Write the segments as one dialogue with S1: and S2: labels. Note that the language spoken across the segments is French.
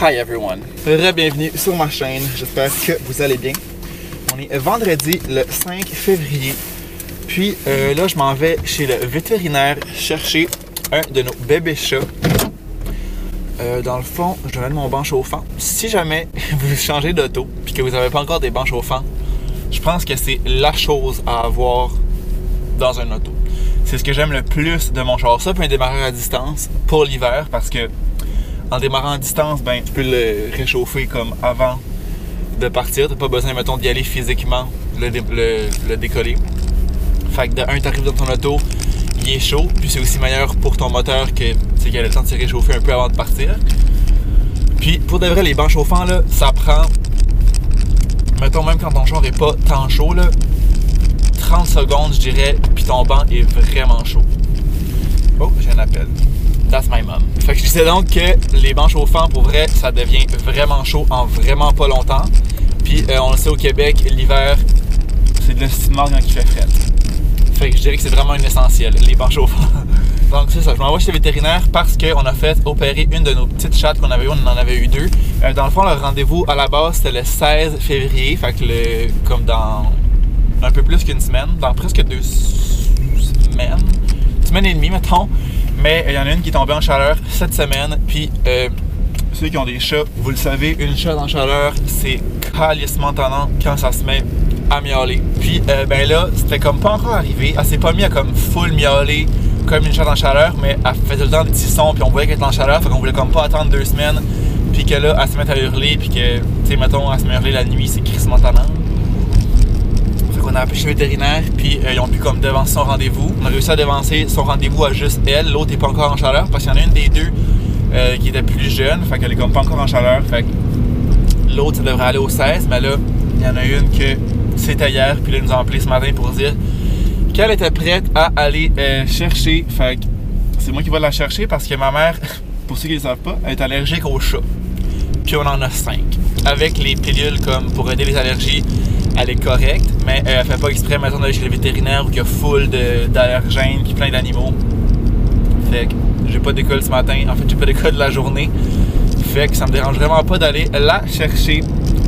S1: Hi everyone, bienvenue sur ma chaîne, j'espère que vous allez bien. On est vendredi le 5 février, puis là je m'en vais chez le vétérinaire chercher un de nos bébés chats. Dans le fond, je vais mettre mon banc chauffant. Si jamais vous changez d'auto puis que vous n'avez pas encore des bancs chauffants, je pense que c'est la chose à avoir dans un auto. C'est ce que j'aime le plus de mon char. Ça puis un démarreur à distance pour l'hiver parce que en démarrant à distance, ben, tu peux le réchauffer comme avant de partir. Tu n'as pas besoin, mettons, d'y aller physiquement, le décoller. Fait que de un, tu arrives dans ton auto, il est chaud, puis c'est aussi meilleur pour ton moteur que qu'il a le temps de se réchauffer un peu avant de partir. Puis pour de vrai, les bancs chauffants, là, ça prend, mettons, même quand ton char n'est pas tant chaud, là, 30 secondes, je dirais, puis ton banc est vraiment chaud. Oh, j'ai un appel. That's my mom. Fait que je disais donc que les bancs chauffants, pour vrai, ça devient vraiment chaud en vraiment pas longtemps. Puis on le sait au Québec, l'hiver, c'est de l'estimement quand il fait frais. Fait que je dirais que c'est vraiment un essentiel, les bancs chauffants. Donc c'est ça, je m'envoie chez le vétérinaire parce qu'on a fait opérer une de nos petites chattes qu'on avait eu, on en avait eu deux. Dans le fond, le rendez-vous à la base, c'était le 16 février, fait que comme dans un peu plus qu'une semaine, dans presque 2 semaines, une semaine et demie, mettons. Mais il y en a une qui est tombée en chaleur cette semaine, puis ceux qui ont des chats, vous le savez, une chatte en chaleur, c'est calissement tannant quand ça se met à miauler. Puis ben là, c'était comme pas encore arrivé, elle s'est pas mis à comme full miauler comme une chatte en chaleur, mais elle faisait tout le temps des petits sons, puis on voyait qu'elle était en chaleur, fait qu'on voulait comme pas attendre 2 semaines, puis que là, elle se mette à hurler, puis que, tu sais, mettons, elle se met à hurler la nuit, c'est crissement tannant. On a appelé chez le vétérinaire, puis ils ont pu comme devancer son rendez-vous. On a réussi à devancer son rendez-vous à juste elle. L'autre n'est pas encore en chaleur parce qu'il y en a une des deux qui était plus jeune, fait qu'elle est comme pas encore en chaleur. Fait que l'autre, ça devrait aller au 16, mais là, il y en a une que c'était hier, puis là, ils nous ont appelé ce matin pour dire qu'elle était prête à aller chercher. Fait que c'est moi qui vais la chercher parce que ma mère, pour ceux qui ne le savent pas, elle est allergique aux chats. Puis on en a 5. Avec les pilules comme pour aider les allergies, elle est correcte, mais elle fait pas exprès maintenant d'aller chez le vétérinaire où il y a full d'allergènes puis plein d'animaux. Fait que j'ai pas d'école ce matin, en fait j'ai pas d'école de la journée. Fait que ça me dérange vraiment pas d'aller la chercher.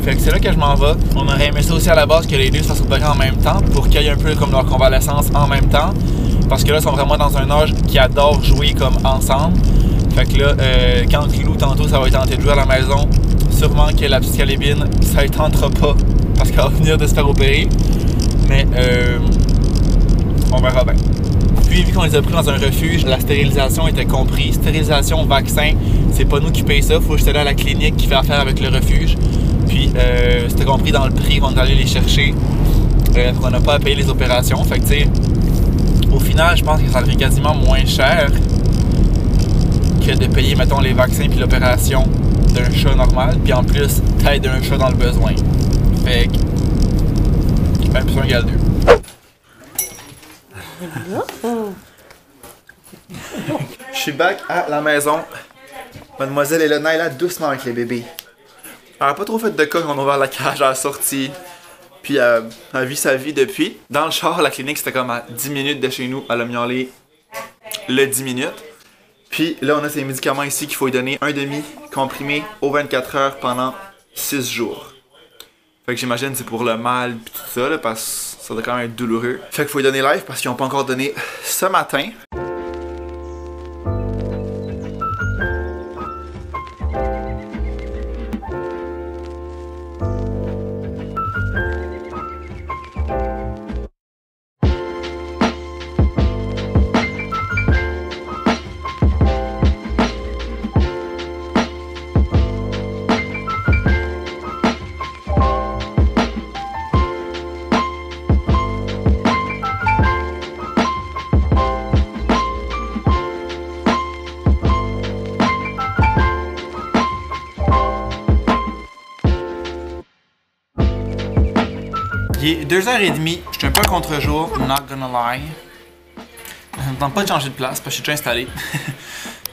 S1: Fait que c'est là que je m'en vais. On aurait aimé ça aussi à la base que les deux ça s'opère en même temps pour qu'il y ait un peu comme leur convalescence en même temps. Parce que là ils sont vraiment dans un âge qui adore jouer comme ensemble. Fait que là, quand Lilou tantôt ça va être tenté de jouer à la maison, sûrement que la petite Calébine, ça ne tentera pas parce qu'elle va venir de se faire opérer. Mais on verra bien. Puis vu qu'on les a pris dans un refuge, la stérilisation était comprise. Stérilisation, vaccin, c'est pas nous qui payons ça. Faut que je sois à la clinique qui fait affaire avec le refuge. Puis c'était compris dans le prix qu'on est allé les chercher. On n'a pas à payer les opérations. Fait que tu sais, au final, je pense que ça devient quasiment moins cher que de payer, mettons, les vaccins puis l'opération d'un chat normal, puis en plus, t'aides un chat dans le besoin. Fait que 1 plus 1 égale 2. Je suis back à la maison. Mademoiselle est là, Naila, doucement avec les bébés. Elle a pas trop fait de cas quand on a ouvert la cage à la sortie. Puis elle vit sa vie depuis. Dans le char, la clinique, c'était comme à 10 minutes de chez nous. Elle a miaulé le 10 minutes. Puis là, on a ces médicaments ici qu'il faut lui donner un demi comprimé aux 24 heures pendant 6 jours. Fait que j'imagine c'est pour le mal pis tout ça, là, parce que ça doit quand même être douloureux. Fait qu'il faut lui donner live parce qu'ils n'ont pas encore donné ce matin. Il est 2h30, je suis un peu à contre-jour, not gonna lie. Ça me tente pas de changer de place parce que je suis déjà installé.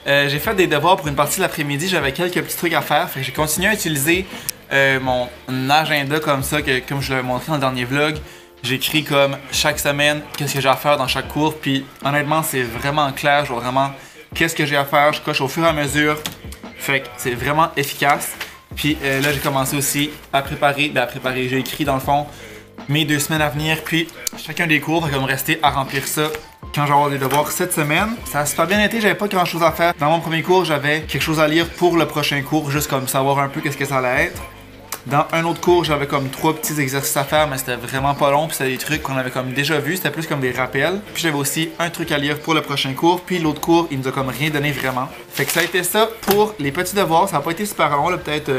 S1: J'ai fait des devoirs pour une partie de l'après-midi, j'avais quelques petits trucs à faire, fait que j'ai continué à utiliser mon agenda comme ça, que, comme je l'avais montré dans le dernier vlog. J'écris comme chaque semaine qu'est-ce que j'ai à faire dans chaque cours, puis honnêtement c'est vraiment clair, je vois vraiment qu'est-ce que j'ai à faire, je coche au fur et à mesure Fait que c'est vraiment efficace. Puis là, j'ai commencé aussi à préparer, j'ai écrit dans le fond mes 2 semaines à venir, puis chacun des cours, donc il va me rester à remplir ça quand je vais avoir des devoirs cette semaine. Ça a super bien été, j'avais pas grand chose à faire. Dans mon premier cours, j'avais quelque chose à lire pour le prochain cours, juste comme savoir un peu qu'est-ce que ça allait être. Dans un autre cours, j'avais comme 3 petits exercices à faire, mais c'était vraiment pas long, puis c'était des trucs qu'on avait comme déjà vus, c'était plus comme des rappels. Puis j'avais aussi un truc à lire pour le prochain cours, puis l'autre cours, il nous a comme rien donné vraiment. Fait que ça a été ça pour les petits devoirs, ça a pas été super long, là, peut-être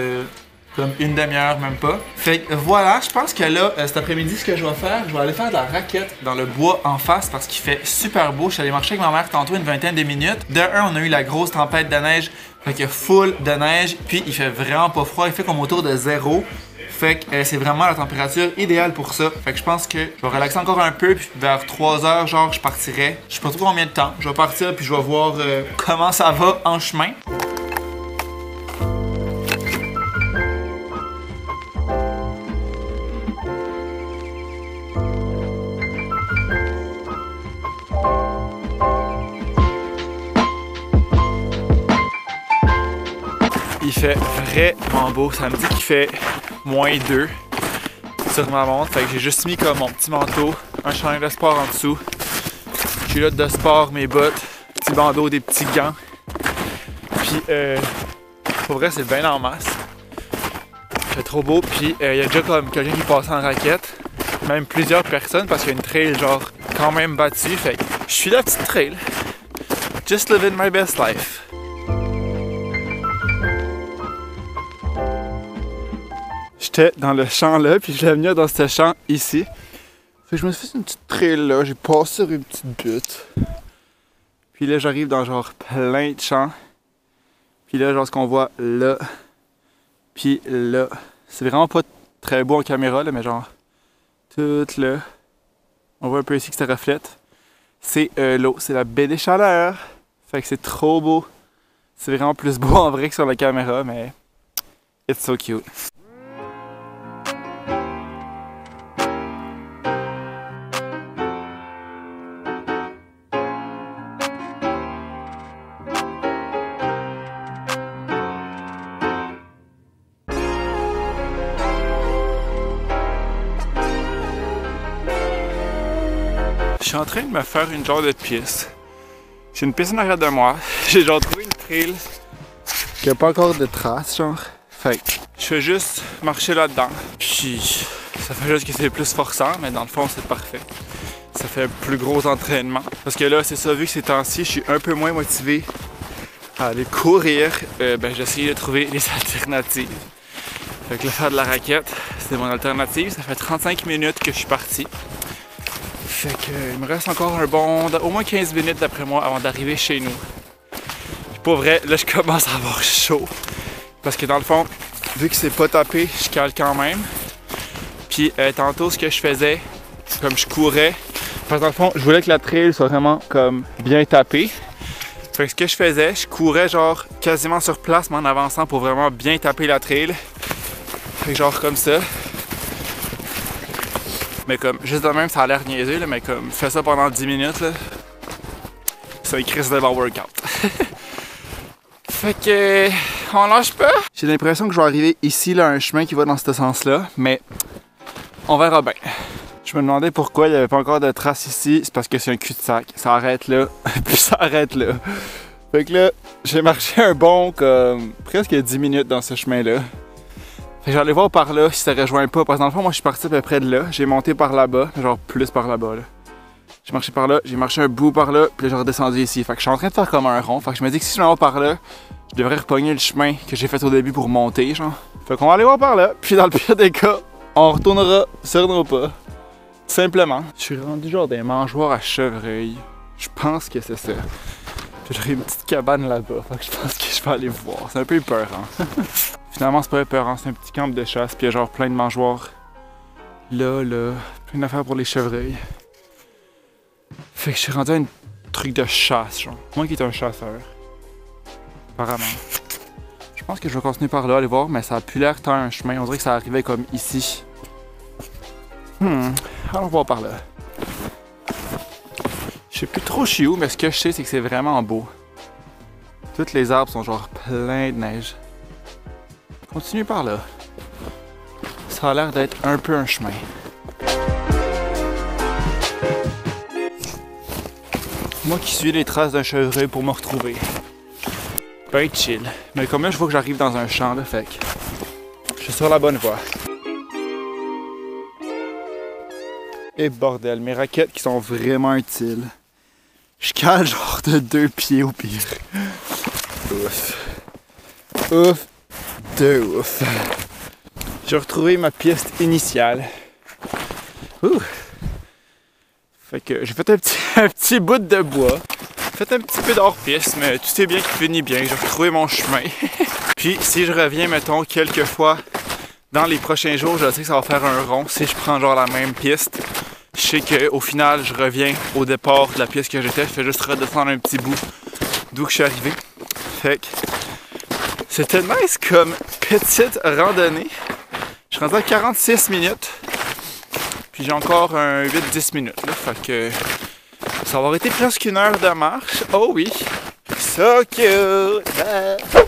S1: comme une demi-heure, même pas. Fait que voilà, je pense que là, cet après-midi, ce que je vais faire, je vais aller faire de la raquette dans le bois en face parce qu'il fait super beau. Je suis allé marcher avec ma mère tantôt une vingtaine de minutes. De un, on a eu la grosse tempête de neige, fait qu'il y a full de neige, puis il fait vraiment pas froid, il fait comme autour de 0. Fait que c'est vraiment la température idéale pour ça. Fait que je pense que je vais relaxer encore un peu, puis vers 3 heures, genre, je partirai. Je sais pas trop combien de temps. Je vais partir, puis je vais voir comment ça va en chemin. Il fait vraiment beau. Ça me dit qu'il fait -2 sur ma montre. Fait que j'ai juste mis comme mon petit manteau, un chandail de sport en dessous, culotte de sport, mes bottes, petit bandeau, des petits gants. Puis pour vrai, c'est bien en masse. Il fait trop beau. Puis il y a déjà comme quelqu'un qui passe en raquette. Même plusieurs personnes parce qu'il y a une trail genre quand même battue. Fait que je suis la petite trail. Just living my best life. J'étais dans le champ là, puis je vais venir dans ce champ ici. Fait que je me suis fait une petite trail là, j'ai passé sur une petite butte. Puis là, j'arrive dans genre plein de champs. Puis là, genre ce qu'on voit là, puis là. C'est vraiment pas très beau en caméra là, mais genre tout là. On voit un peu ici que ça reflète. C'est l'eau, c'est la baie des Chaleurs. Fait que c'est trop beau. C'est vraiment plus beau en vrai que sur la caméra, mais it's so cute. Je suis en train de me faire une genre de piste. J'ai une piste en arrière de moi. J'ai genre trouvé une trail qui a pas encore de traces, genre. Fait que je fais juste marcher là-dedans. Puis ça fait juste que c'est plus forçant, mais dans le fond c'est parfait. Ça fait un plus gros entraînement. Parce que là, c'est ça, vu que ces temps-ci, je suis un peu moins motivé à aller courir, j'ai essayé de trouver des alternatives. Fait que là, faire de la raquette, c'était mon alternative. Ça fait 35 minutes que je suis parti. Fait que il me reste encore un bon, au moins 15 minutes d'après moi avant d'arriver chez nous. Puis pour vrai, là je commence à avoir chaud. Parce que dans le fond, vu que c'est pas tapé, je cale quand même. Puis tantôt ce que je faisais, comme je courais, parce que dans le fond, je voulais que la trail soit vraiment comme bien tapée. Fait que ce que je faisais, je courais genre quasiment sur place mais en avançant pour vraiment bien taper la trail. Fait que genre comme ça. Mais comme, juste de même, ça a l'air niaiseux, là, mais comme, fais ça pendant 10 minutes, là. C'est un Chris de bon workout. Fait que, on lâche pas. J'ai l'impression que je vais arriver ici, là, un chemin qui va dans ce sens-là, mais on verra bien. Je me demandais pourquoi il n'y avait pas encore de traces ici. C'est parce que c'est un cul-de-sac. Ça arrête là, puis ça arrête là. Fait que là, j'ai marché un bon, comme, presque 10 minutes dans ce chemin-là. Fait que j'allais voir par là si ça rejoint pas. Parce que dans le fond, moi je suis parti à peu près de là. J'ai monté par là-bas, genre plus par là-bas. Là. J'ai marché par là, j'ai marché un bout par là, puis là j'ai redescendu ici. Fait que je suis en train de faire comme un rond. Fait que je me dis que si je m'en vais par là, je devrais repogner le chemin que j'ai fait au début pour monter, genre. Fait qu'on va aller voir par là, puis dans le pire des cas, on retournera sur nos pas. Simplement. Je suis rendu genre des mangeoires à chevreuil. Je pense que c'est ça. Puis j'aurai une petite cabane là-bas. Fait que je pense que je vais aller voir. C'est un peu épeurant. Finalement, c'est pas épeurant, c'est un petit camp de chasse, puis il y a genre plein de mangeoires. Là, plein d'affaires pour les chevreuils. Fait que je suis rendu à un truc de chasse, genre. Moi qui est un chasseur. Apparemment. Je pense que je vais continuer par là, aller voir, mais ça a plus l'air tant un chemin. On dirait que ça arrivait comme ici. Allons voir par là. Je sais plus trop je suis où, mais ce que je sais, c'est que c'est vraiment beau. Toutes les arbres sont genre pleins de neige. Continue par là. Ça a l'air d'être un peu un chemin. Moi qui suis les traces d'un chevreuil pour me retrouver. Ben chill. Mais comme là, je vois que j'arrive dans un champ, là, fait que je suis sur la bonne voie. Et bordel, mes raquettes qui sont vraiment utiles. Je cale genre de 2 pieds au pire. Ouf. Ouf. De ouf. J'ai retrouvé ma piste initiale. Ouh. Fait que j'ai fait un petit bout de bois. Fait un petit peu d'hors-piste, mais tout est bien qui finit bien. J'ai retrouvé mon chemin. Puis si je reviens, mettons, quelques fois dans les prochains jours, je sais que ça va faire un rond. Si je prends genre la même piste, je sais qu'au final, je reviens au départ de la piste que j'étais. Je fais juste redescendre un petit bout d'où que je suis arrivé. Fait que c'était nice comme petite randonnée. Je suis rendu à 46 minutes. Puis j'ai encore un 8-10 minutes. Là, fait que ça va avoir été presque une heure de marche. Oh oui! So cute!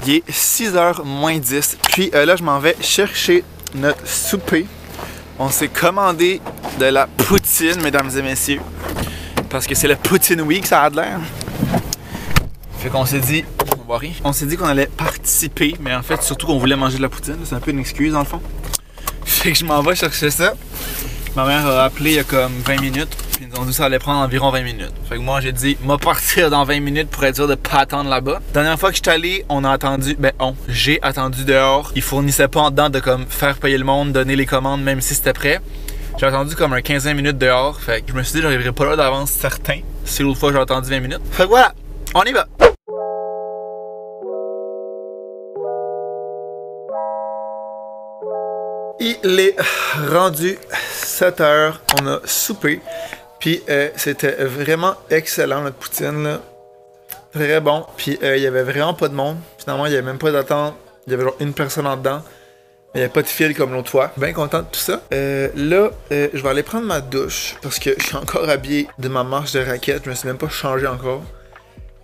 S1: Il est 6h moins 10. Puis là, je m'en vais chercher notre souper. On s'est commandé de la poutine, mesdames et messieurs. Parce que c'est le Poutine Week, ça a de l'air. Fait qu'on s'est dit... On s'est dit qu'on allait participer, mais en fait, surtout qu'on voulait manger de la poutine. C'est un peu une excuse, dans le fond. Fait que je m'en vais chercher ça. Ma mère a appelé il y a comme 20 minutes. Puis ils nous ont dit que ça allait prendre environ 20 minutes. Fait que moi, j'ai dit, m'a partir dans 20 minutes pour être sûr de pas attendre là-bas. La dernière fois que je suis allé, on a attendu, j'ai attendu dehors. Ils fournissaient pas en dedans de comme faire payer le monde, donner les commandes, même si c'était prêt. J'ai attendu comme un 15-20 minutes dehors. Fait que je me suis dit, j'arriverai pas là d'avance certain. Si l'autre fois, j'ai attendu 20 minutes. Fait que voilà, on y va. Il est rendu 7h, on a soupé, puis c'était vraiment excellent notre poutine là, très bon, puis il y avait vraiment pas de monde, finalement il y avait même pas d'attente, il y avait genre une personne en dedans, mais il n'y avait pas de fil comme l'autre fois, bien content de tout ça. Là, je vais aller prendre ma douche, parce que je suis encore habillé de ma marche de raquette, je me suis même pas changé encore,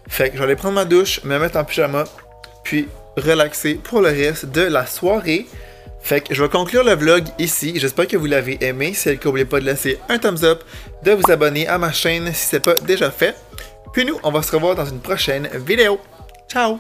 S1: fait que je vais aller prendre ma douche, me mettre en pyjama, puis relaxer pour le reste de la soirée. Fait que je vais conclure le vlog ici. J'espère que vous l'avez aimé. Si c'est le cas, n'oubliez pas de laisser un thumbs up, de vous abonner à ma chaîne si ce n'est pas déjà fait. Puis nous, on va se revoir dans une prochaine vidéo. Ciao!